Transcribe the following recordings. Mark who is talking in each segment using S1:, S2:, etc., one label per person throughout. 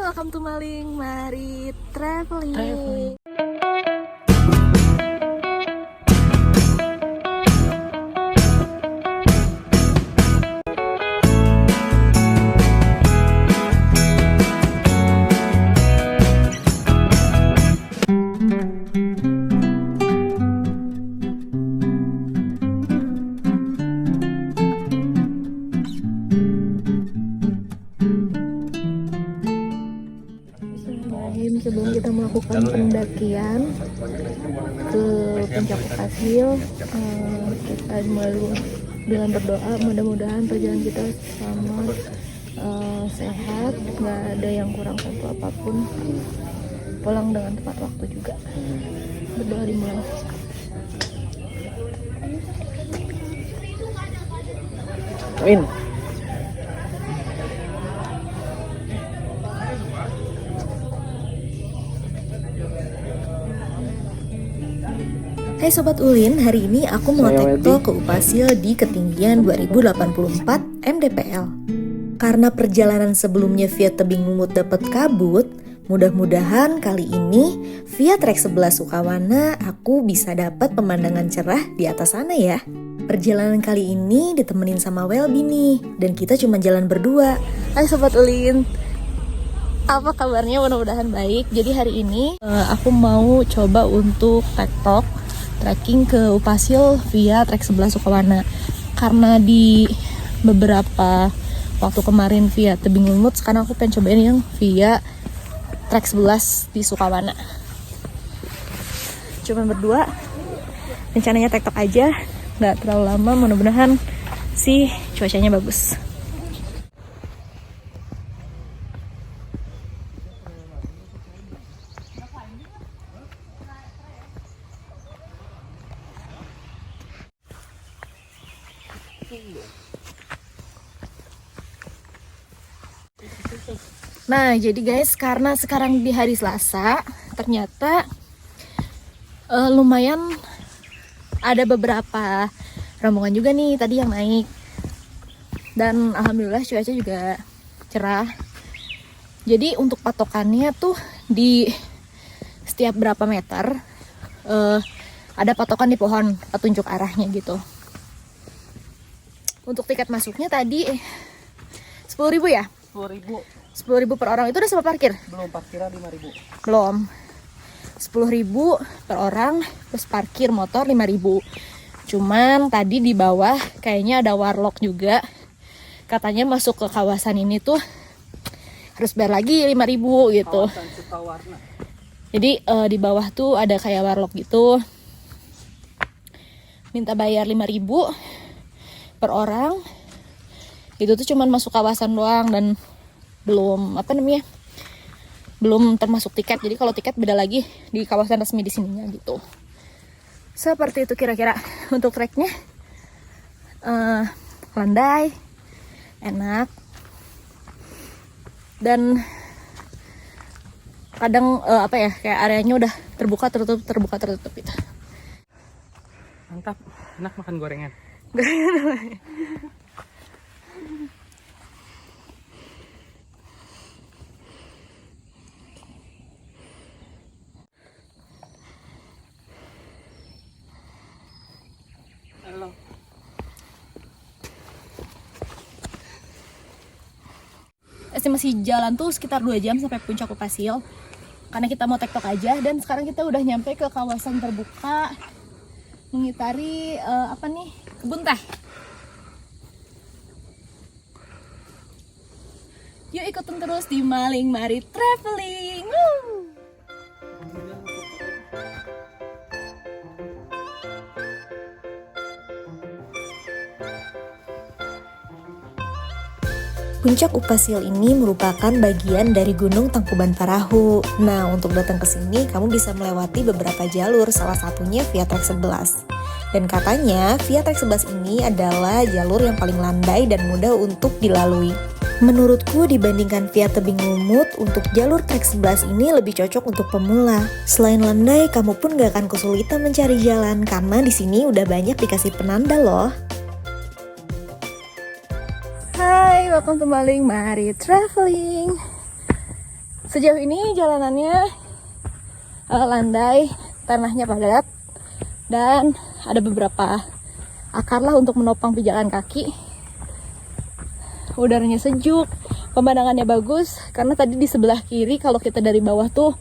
S1: welcome to Maling, mari traveling. Sebelum kita melakukan pendakian ke puncak Upasil, kita mulai dengan berdoa mudah-mudahan perjalanan kita sama sehat, nggak ada yang kurang satu apapun, pulang dengan tepat waktu juga. Berdoa dimulai.
S2: Amin.
S1: Hai Sobat Ulin, hari ini aku mau tektok ke Upasil di ketinggian 2084 mdpl. Karena perjalanan sebelumnya via tebing lumut dapat kabut, mudah-mudahan kali ini via trek 11 Sukawana aku bisa dapat pemandangan cerah di atas sana ya. Perjalanan kali ini ditemenin sama Welby nih, dan kita cuma jalan berdua. Hai Sobat Ulin, apa kabarnya? Mudah-mudahan baik. Jadi hari ini aku mau coba untuk tektok trekking ke Upasil via trek 11 Sukawana. Karena di beberapa waktu kemarin via tebing lumut, sekarang aku pengen cobain yang via trek 11 di Sukawana. Cuma berdua, rencananya tektok aja, nggak terlalu lama. Mudah-mudahan sih cuacanya bagus. Nah, jadi guys, karena sekarang di hari Selasa, ternyata lumayan ada beberapa rombongan juga nih tadi yang naik. Dan alhamdulillah cuaca juga cerah. Jadi untuk patokannya tuh di setiap berapa meter ada patokan di pohon petunjuk arahnya gitu. Untuk tiket masuknya tadi 10.000 ya? 10.000 per orang. Itu udah sama parkir?
S2: Belum, parkiran 5.000.
S1: Belum. 10.000 per orang plus parkir motor 5.000. Cuman tadi di bawah kayaknya ada warlock juga. Katanya masuk ke kawasan ini tuh harus bayar lagi 5.000 gitu. Jadi di bawah tuh ada kayak warlock gitu. Minta bayar 5.000 per orang. Itu tuh cuman masuk kawasan doang dan belum belum termasuk tiket. Jadi kalau tiket beda lagi di kawasan resmi di sininya gitu. Seperti itu kira-kira untuk treknya. Landai, enak, dan kadang kayak areanya udah terbuka tertutup gitu.
S2: Mantap, enak makan gorengan. Halo.
S1: Estimasi jalan tuh sekitar 2 jam sampai puncak Upasil. Karena kita mau tektok aja, dan sekarang kita udah nyampe ke kawasan terbuka mengitari kebun teh. Yuk ikutin terus di Maling Mari Traveling. Woo! Puncak Upasil ini merupakan bagian dari Gunung Tangkuban Parahu. Nah, untuk datang ke sini kamu bisa melewati beberapa jalur, salah satunya via trek 11. Dan katanya via trek 11 ini adalah jalur yang paling landai dan mudah untuk dilalui. Menurutku dibandingkan via tebing lumut, untuk jalur trek 11 ini lebih cocok untuk pemula. Selain landai, kamu pun gak akan kesulitan mencari jalan karena di sini udah banyak dikasih penanda loh. Hai, welcome to Maling Mari Traveling. Sejauh ini jalanannya landai, tanahnya padat, dan ada beberapa akar lah untuk menopang pijakan kaki. Udaranya sejuk, pemandangannya bagus karena tadi di sebelah kiri kalau kita dari bawah tuh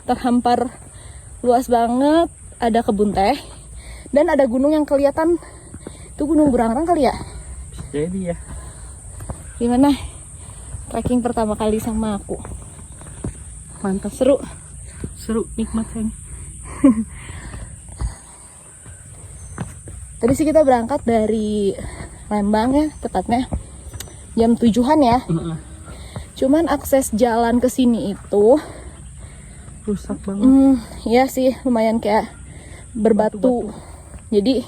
S1: terhampar luas banget, ada kebun teh dan ada gunung yang kelihatan. Itu Gunung Burangrang kali ya?
S2: Jadi ya.
S1: Gimana? Trekking pertama kali sama aku.
S2: Mantap. Seru, nikmat sayang.
S1: Tadi sih kita berangkat dari Lembang ya, tepatnya jam 7-an ya. Cuman akses jalan ke sini itu
S2: Rusak banget.
S1: ya sih lumayan kayak berbatu. Jadi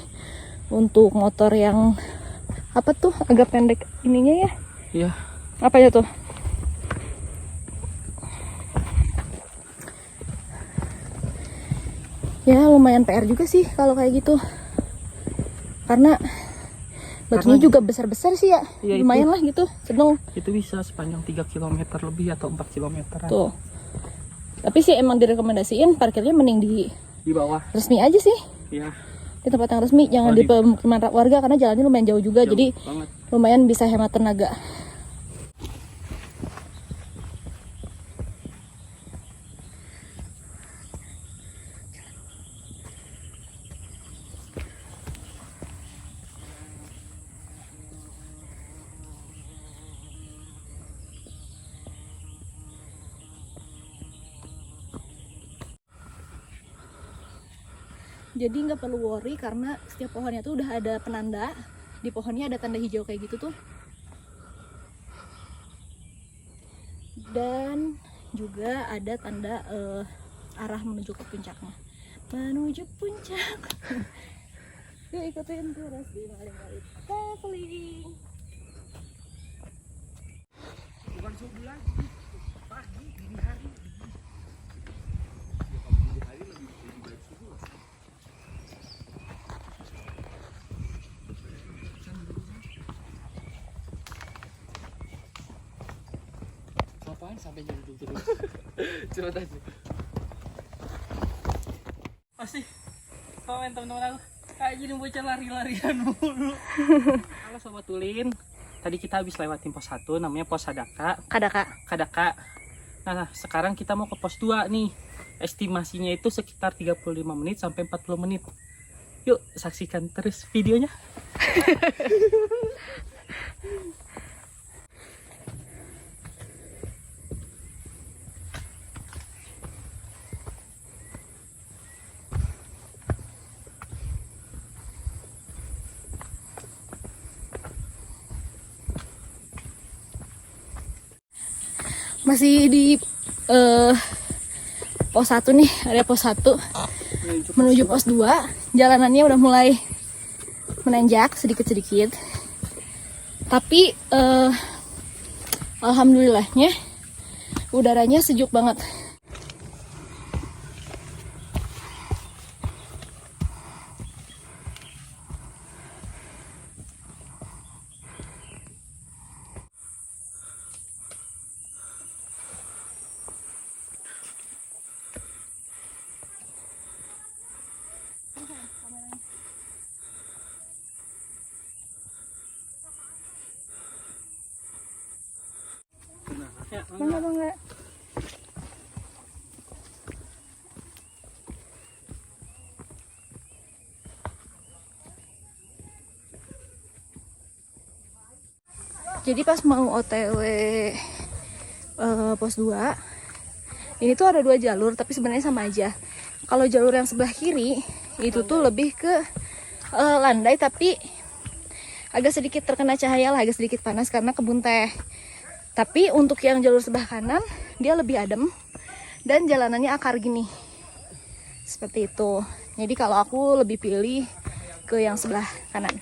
S1: untuk motor yang apa tuh agak pendek ininya ya?
S2: Iya.
S1: Apanya tuh? Ya lumayan PR juga sih kalau kayak gitu. Karena batunya juga besar-besar sih ya.
S2: Iya,
S1: Lumayan lah gitu, sedang.
S2: Itu bisa sepanjang 3 km lebih atau 4 km.
S1: Tuh. Tapi sih emang direkomendasiin parkirnya mending
S2: Di bawah.
S1: resmi aja sih.
S2: Iya.
S1: Di tempat yang resmi, jangan di pemukiman warga karena jalannya lumayan jauh juga.
S2: Jauh
S1: jadi
S2: banget.
S1: lumayan bisa hemat tenaga. Jadi nggak perlu worry karena setiap pohonnya tuh udah ada penanda. Di pohonnya ada tanda hijau kayak gitu tuh. Dan juga ada tanda arah menuju ke puncaknya. Menuju puncak. Yuk ikutin terus di Mari-Mari Traveling.
S2: Bukan subuh lagi. Pagi, dini hari. Ngapain sampai jauh-jauh terus? Coba tanya. Pasti komen teman-teman aku kayak jadi bocah lari-larian mulu. Halo Sobat Tulin, tadi kita habis lewatin pos 1 namanya pos Sadaka. Kadaka. Nah sekarang kita mau ke pos 2 nih. Estimasinya itu sekitar 35 menit sampai 40 menit. Yuk saksikan terus videonya.
S1: Masih di pos 1 nih, area pos 1 menuju pos 2. Jalanannya udah mulai menanjak sedikit-sedikit. Tapi alhamdulillahnya udaranya sejuk banget. Bangga. Jadi pas mau OTW pos 2 ini tuh ada 2 jalur tapi sebenarnya sama aja. Kalau jalur yang sebelah kiri itu tuh lebih ke landai tapi agak sedikit terkena cahaya lah, agak sedikit panas karena kebun teh. Tapi untuk yang jalur sebelah kanan dia lebih adem dan jalanannya akar gini. Seperti itu. Jadi kalau aku lebih pilih ke yang sebelah kanan.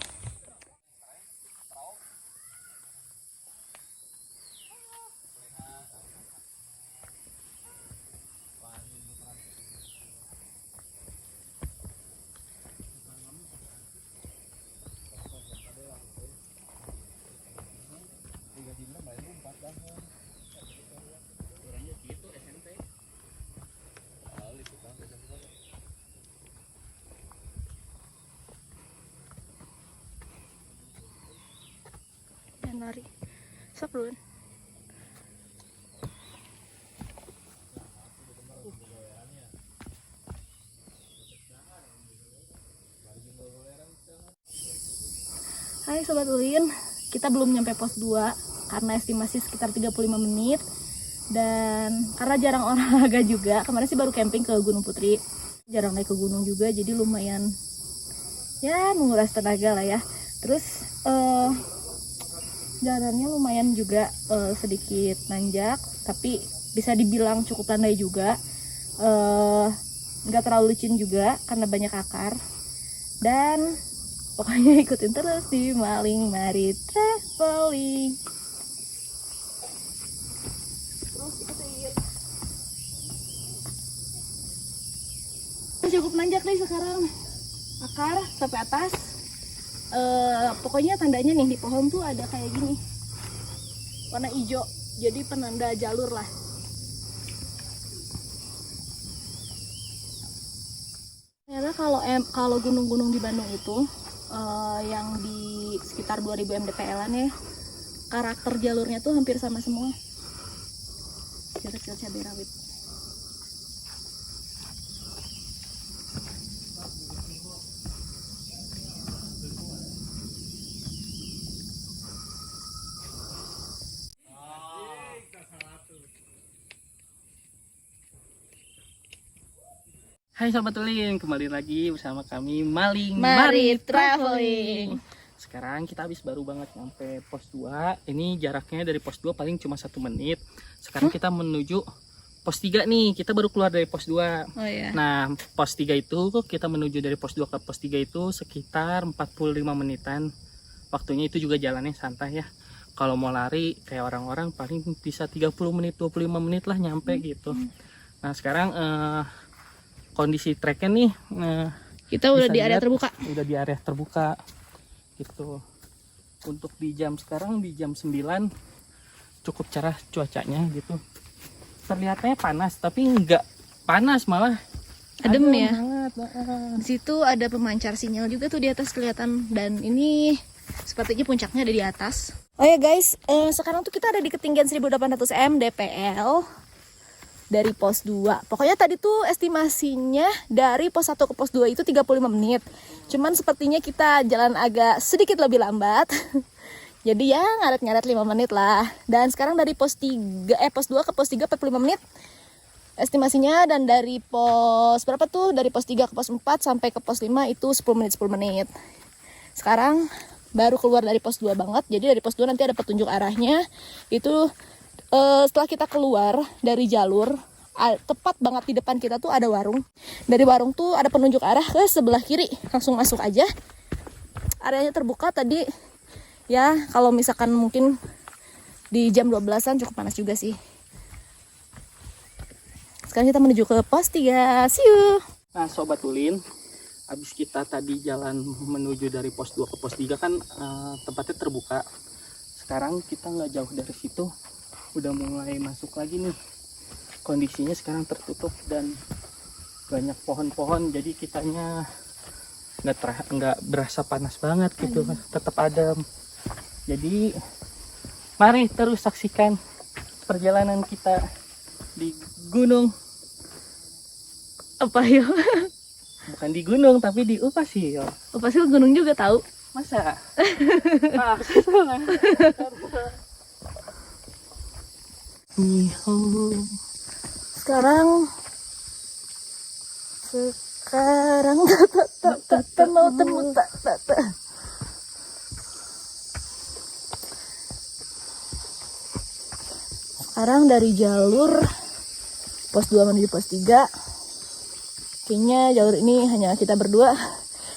S3: pengen lari. Sok duluan. Hai Sobat Ulin, kita belum nyampe pos 2 karena estimasi sekitar 35 menit. Dan karena jarang olahraga juga, kemarin sih baru camping ke Gunung Putri. Jarang naik ke gunung juga, jadi lumayan ya menguras tenaga lah ya. Terus jalannya lumayan juga sedikit nanjak, tapi bisa dibilang cukup landai juga. Nggak terlalu licin juga karena banyak akar. Dan pokoknya ikutin terus di Maling Mari Traveling. Terus ikutin. Cukup nanjak nih sekarang. Akar sampai atas. Pokoknya tandanya nih di pohon tuh ada kayak gini. Warna hijau. Jadi penanda jalur lah. Ternyata kalau gunung-gunung di Bandung itu yang di sekitar 2000 mdpl-an ya, karakter jalurnya tuh hampir sama semua. Kecil-kecil cabai rawit.
S2: Hai Sobat Ulin, kembali lagi bersama kami Maling
S3: Mari Traveling.
S2: Sekarang kita habis baru banget nyampe pos 2. Ini jaraknya dari pos 2 paling cuma 1 menit. Sekarang kita menuju pos 3 nih. Kita baru keluar dari pos 2.
S3: Oh iya.
S2: Nah, pos 3 itu kita menuju dari pos 2 ke pos 3 itu sekitar 45 menitan. Waktunya itu juga jalannya santai ya. Kalau mau lari kayak orang-orang paling bisa 30 menit, 25 menit lah nyampe gitu. Nah, sekarang kondisi treknya nih
S3: Kita udah
S2: bisa
S3: di area
S2: dilihat,
S3: terbuka.
S2: udah di area terbuka gitu. Untuk di jam sekarang di jam 9 cukup cerah cuacanya gitu. Terlihatnya panas tapi enggak panas, malah
S3: Adem ya.
S2: hangat.
S3: Di situ ada pemancar sinyal juga tuh di atas kelihatan, dan ini sepertinya puncaknya ada di atas. Oh ya guys, sekarang tuh kita ada di ketinggian 1800 mdpl dari pos 2. Pokoknya tadi tuh estimasinya dari pos 1 ke pos 2 itu 35 menit. Cuman sepertinya kita jalan agak sedikit lebih lambat. Jadi ya ngaret-ngaret 5 menit lah. Dan sekarang dari pos 2 ke pos 3 45 menit estimasinya. Dan dari pos berapa tuh? Dari pos 3 ke pos 4 sampai ke pos 5 itu 10 menit. Sekarang baru keluar dari pos 2 banget. Jadi dari pos 2 nanti ada petunjuk arahnya. Itu setelah kita keluar dari jalur, tepat banget di depan kita tuh ada warung. Dari warung tuh ada penunjuk arah ke sebelah kiri. Langsung masuk aja. Areanya terbuka tadi. Ya, kalau misalkan mungkin di jam 12-an cukup panas juga sih. Sekarang kita menuju ke pos 3. See you.
S2: Nah, Sobat Ulin, habis kita tadi jalan menuju dari pos 2 ke pos 3 kan tempatnya terbuka. Sekarang kita nggak jauh dari situ, udah mulai masuk lagi nih. Kondisinya sekarang tertutup dan banyak pohon-pohon, jadi kitanya nggak berasa panas banget gitu, tetap adem. Jadi mari terus saksikan perjalanan kita di gunung.
S3: Apa yuk?
S2: Bukan di gunung tapi di Upasil.
S3: Upasil gunung juga tahu.
S2: Masa?
S3: Sekarang mau temu tak. Sekarang dari jalur pos 2 menuju pos 3, kayaknya jalur ini hanya kita berdua.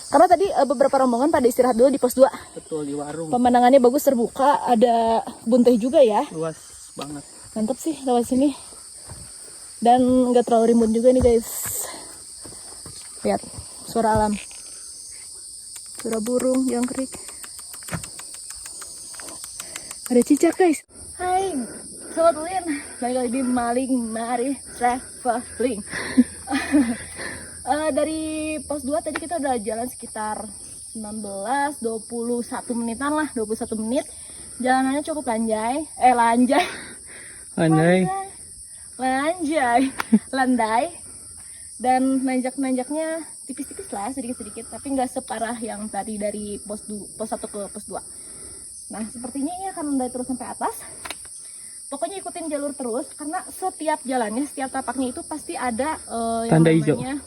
S3: Karena tadi beberapa rombongan pada istirahat dulu di pos 2.
S2: Betul, di warung.
S3: Pemandangannya bagus, terbuka, ada kebun teh juga ya.
S2: Luas banget.
S3: Mantap sih lewat sini. Dan nggak terlalu rimbun juga nih guys. Lihat suara alam. Suara burung, jangkrik. Ada cicak guys. Hai Sobat Ulin, balik lagi di Maling Mari Traveling. Dari pos 2 tadi kita udah jalan sekitar 19-21 menitan lah, 21 menit. Jalanannya cukup lanjai. Landai. Dan nanjaknya tipis-tipis lah, sedikit-sedikit, tapi nggak separah yang tadi dari pos 1 ke pos 2. Nah, sepertinya ini akan mendaki terus sampai atas. Pokoknya ikutin jalur terus, karena setiap jalannya, setiap tapaknya itu pasti ada yang
S2: tanda
S3: namanya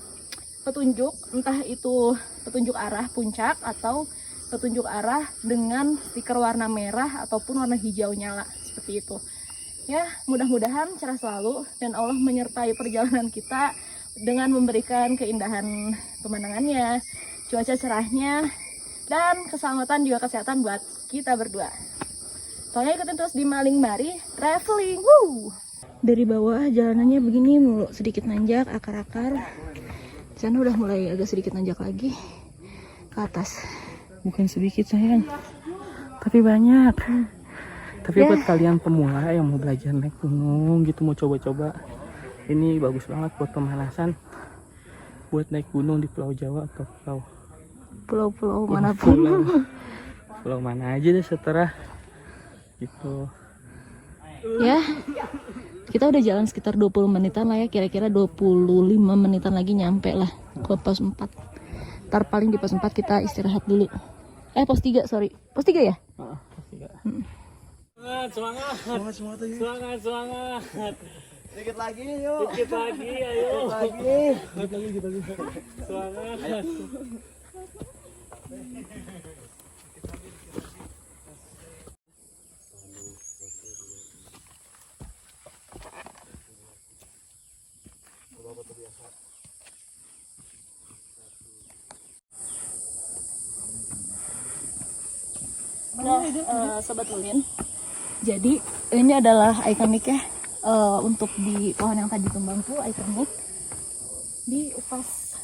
S3: petunjuk, entah itu petunjuk arah puncak atau petunjuk arah dengan stiker warna merah ataupun warna hijau nyala, seperti itu. Ya, mudah-mudahan cerah selalu dan Allah menyertai perjalanan kita dengan memberikan keindahan pemandangannya, cuaca cerahnya, dan keselamatan juga kesehatan buat kita berdua. Soalnya ikutin terus di Maling Mari Traveling. Woo! Dari bawah jalanannya begini mulu, sedikit nanjak, akar-akar. Di sana udah mulai agak sedikit nanjak lagi ke atas.
S2: Bukan sedikit sayang, tapi banyak. Tapi buat kalian pemula yang mau belajar naik gunung gitu, mau coba-coba, ini bagus banget buat pemanasan, buat naik gunung di Pulau Jawa atau
S3: pulau-pulau manapun.
S2: Pulau mana aja deh setelah gitu.
S3: Ya, kita udah jalan sekitar 20 menitan lah ya, kira-kira 25 menitan lagi nyampe lah ke pos 4. Ntar paling di pos 4 kita istirahat dulu. Pos 3, sorry. Pos 3 ya?
S2: Pos 3. Semangat.
S4: Dikit lagi, yuk.
S2: Dikit lagi, ayo.
S4: Dikit lagi.
S2: Semangat.
S3: Sobat Ulin, jadi ini adalah ikonik ya, untuk di pohon yang tadi tumbang tuh ikonik di Upas.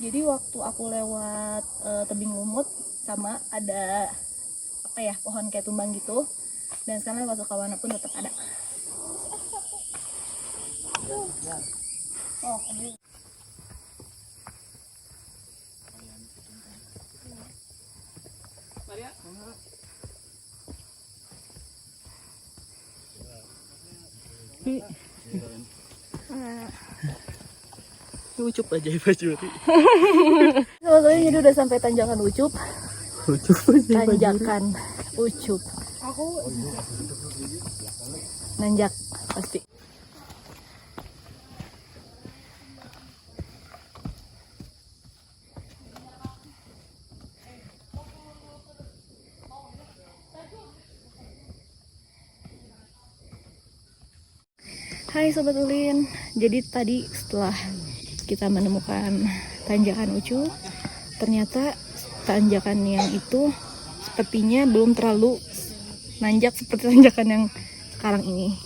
S3: Jadi waktu aku lewat tebing lumut sama ada apa ya, pohon kayak tumbang gitu, dan sekarang lewat Sukawana pun tetap ada.
S2: Ucup aja Bajuri.
S3: Soalnya jadi udah sampai tanjakan Ucup.
S2: Aja
S3: Tanjakan Ucup. Nanjak pasti. Hai Sobat Ulin, jadi tadi setelah kita menemukan tanjakan Ucup, ternyata tanjakan yang itu sepertinya belum terlalu nanjak seperti tanjakan yang sekarang ini,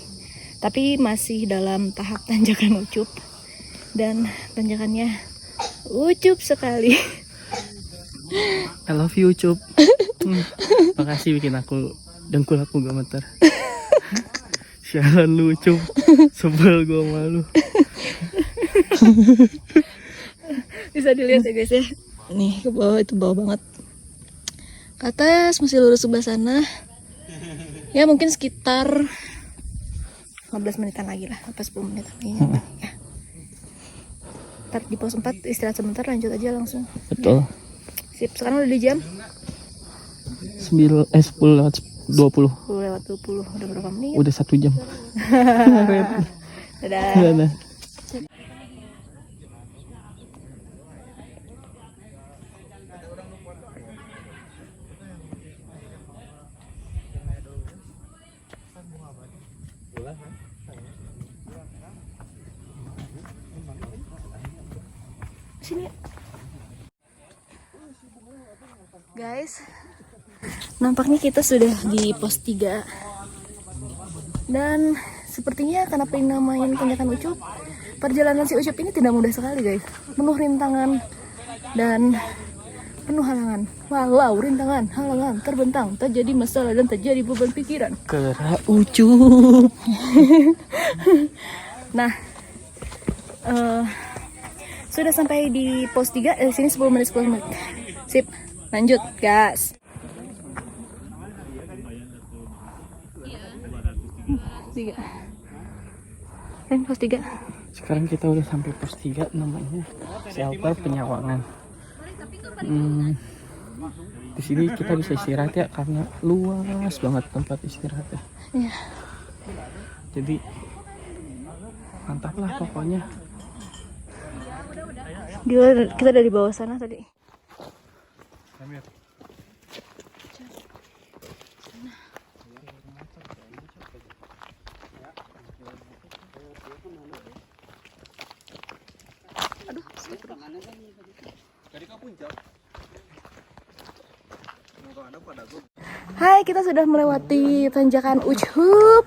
S3: tapi masih dalam tahap tanjakan Ucup, dan tanjakannya Ucup sekali.
S2: I love you Ucup. Makasih bikin aku dengkul aku gemeter. Sialan lu Ucup, sebel gue malu.
S3: Bisa dilihat ya guys ya, nih ke bawah, itu bawah banget. Ke atas masih lurus sebelah sana. Ya mungkin sekitar 15 menitan lagi lah, apa 10 menitan lagi ya. Ntar di pos 4 istirahat sebentar, lanjut aja langsung.
S2: Betul.
S3: Sip, sekarang udah di jam
S2: 10 lewat 20.
S3: 10 lewat 20, udah berapa menit?
S2: Udah 1 jam.
S3: Dadah.
S2: Dadah.
S3: Sini. Guys, nampaknya kita sudah di pos 3. Dan sepertinya karena penamain tanjakan Ucup, perjalanan si Ucup ini tidak mudah sekali guys. Penuh rintangan dan penuh halangan. Walau rintangan, halangan terbentang, tak jadi masalah dan tak jadi beban pikiran.
S2: Kera Ucup.
S3: Nah, sudah sampai di pos 3, sini 10 menit. Sip, lanjut gas. 3. Dan pos 3.
S2: Sekarang kita udah sampai pos 3, namanya shelter Penyawangan. Di sini kita bisa istirahat ya, karena luas banget tempat istirahatnya.
S3: Iya.
S2: Jadi mantap lah pokoknya.
S3: Gila, kita dari bawah sana tadi. Hai, kita sudah melewati tanjakan Ucup.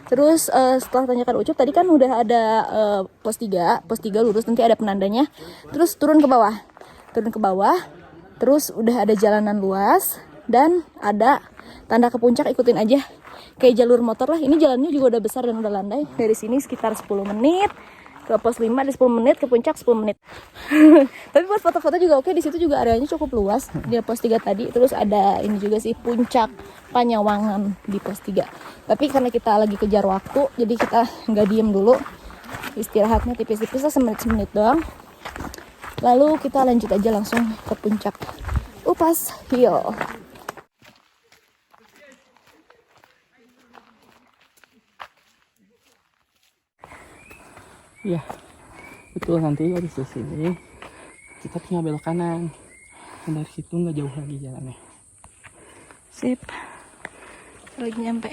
S3: Terus setelah tanjakan Ucup tadi kan udah ada pos 3 lurus, nanti ada penandanya. Terus turun ke bawah. Terus udah ada jalanan luas dan ada tanda ke puncak, ikutin aja. Kayak jalur motor lah. Ini jalannya juga udah besar dan udah landai. Dari sini sekitar 10 menit. Ke pos 5 di 10 menit, ke puncak 10 menit. Tapi buat foto-foto juga oke, di situ juga areanya cukup luas di pos 3 tadi. Terus ada ini juga sih, puncak Penyawangan di pos 3. Tapi karena kita lagi kejar waktu, jadi kita nggak diem dulu. Istirahatnya tipis-tipis lah, semenit-semenit doang. Lalu kita lanjut aja langsung ke puncak Upas Hill.
S2: Iya, betul. Nanti dari sini kita tinggal belok kanan. Dan dari situ nggak jauh lagi jalannya.
S3: Sip, lagi nyampe.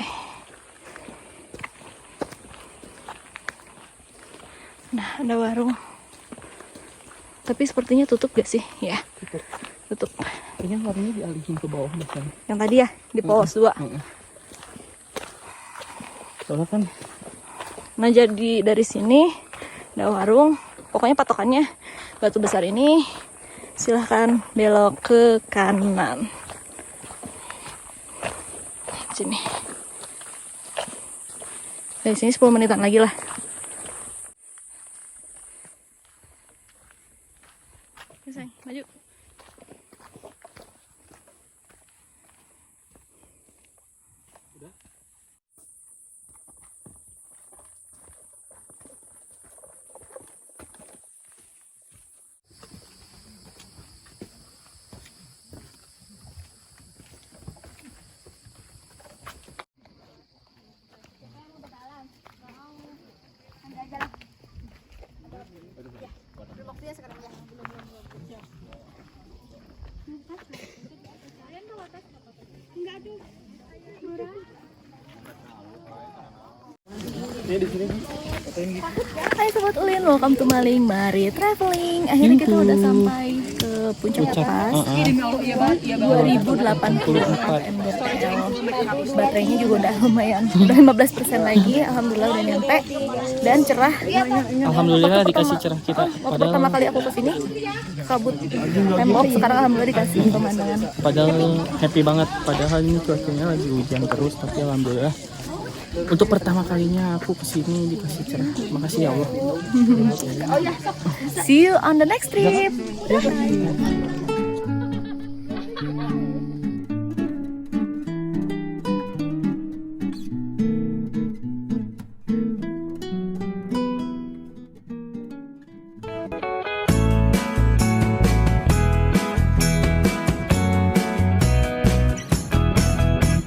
S3: Nah, ada warung. Tapi sepertinya tutup gak sih? Ya, tutup.
S2: Kayaknya warungnya dialihin ke bawah biasanya.
S3: Yang tadi ya, di pos 2.
S2: Soalnya kan.
S3: Nah, jadi dari sini ada warung. Pokoknya patokannya batu besar ini. Silahkan belok ke kanan. Sini. Dari sini 10 menitan lagi lah. Oke, sayang, maju. Hai Sobat Ulin, welcome to Maling Mari Traveling. Akhirnya kita udah sampai ke puncak atas 2084 mdpl. Baterainya juga udah lumayan, udah 15% lagi. Alhamdulillah udah nyampe dan cerah.
S2: Alhamdulillah dikasih cerah kita.
S3: Waktu pertama kali aku kesini kabut tembok, sekarang alhamdulillah dikasih pemandangan.
S2: Padahal happy banget. Padahal ini cuacanya lagi hujan terus, tapi alhamdulillah untuk pertama kalinya aku kesini dikasih cerah. Makasih ya Allah.
S3: See you on the next trip. Bye.